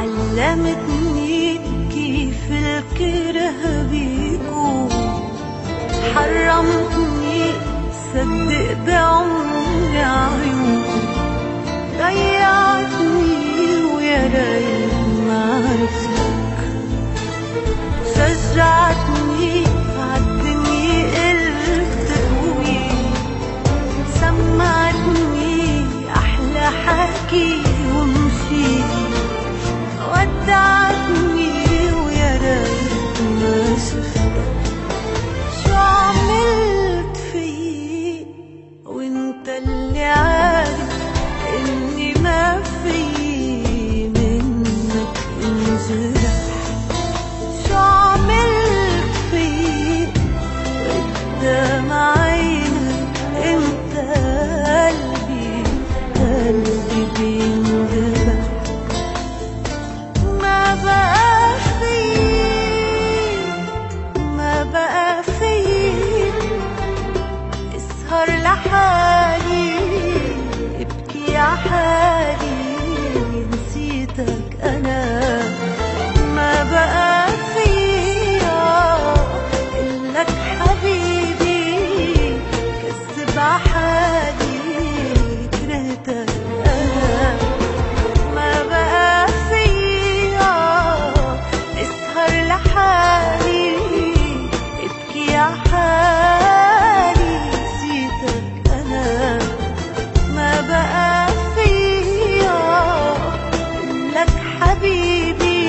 علمتني كيف الكره بيكون، حرمتني صدق بعمري عيون، ضيعتني ويا ريت ما عرفتك، شجعتني عالدنيا قلت قوي، سمعتني أحلى حكي ومشيت، ودعتني ويا ريت ما شفتك. شو عملت فيي وانت اللي عارف اني ما فيي منك انجرح؟ شو عملت فيي وقدام عينك انت قلبي بينذبح؟ ما بقى فيي اسهر لحالي ابكي عحالي نسيتك انا. ما بقى فيا قلك حبيبي كذب عحالي كرهتك انا. ما بقى فيا اسهر لحالي ابكي عحالي نسيتك انا. ما بقى فيا قلك حبيبي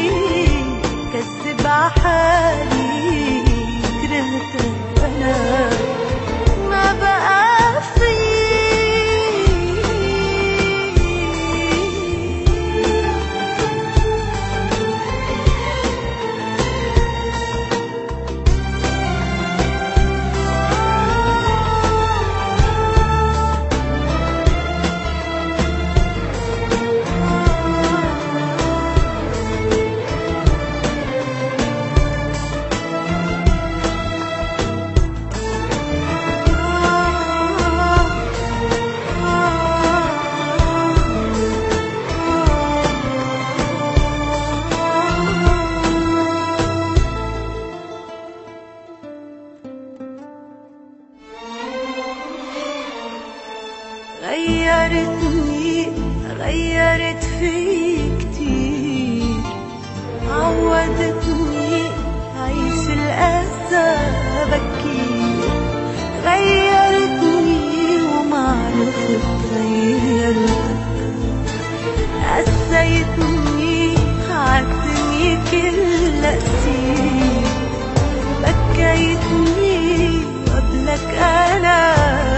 كذب عحالي كرهتك انا. ما بقى غيرت فيك كتير، عودتني عيش الأسى بكير، غيرتني وما عرفت غيرتك، قسيتني عالدنيا كلها قسير، بكيتني قبلك أنا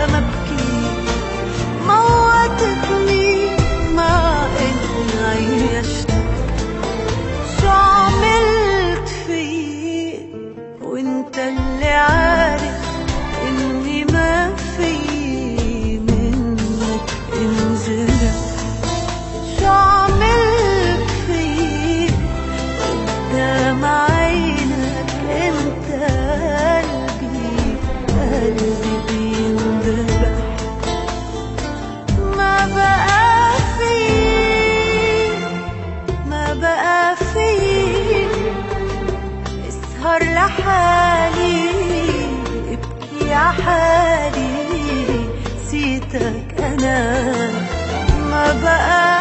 مبكي، موتتني ما إني عيشتك. شو عملت فيي وانت اللي عارف إني ما فيي منك انجرح؟ شو عملت فيي قدام عينك انت قلبي بينذبح؟ ما بقى فيي اسهر لحالي ابكي عحالي نسيتك انا. ما بقى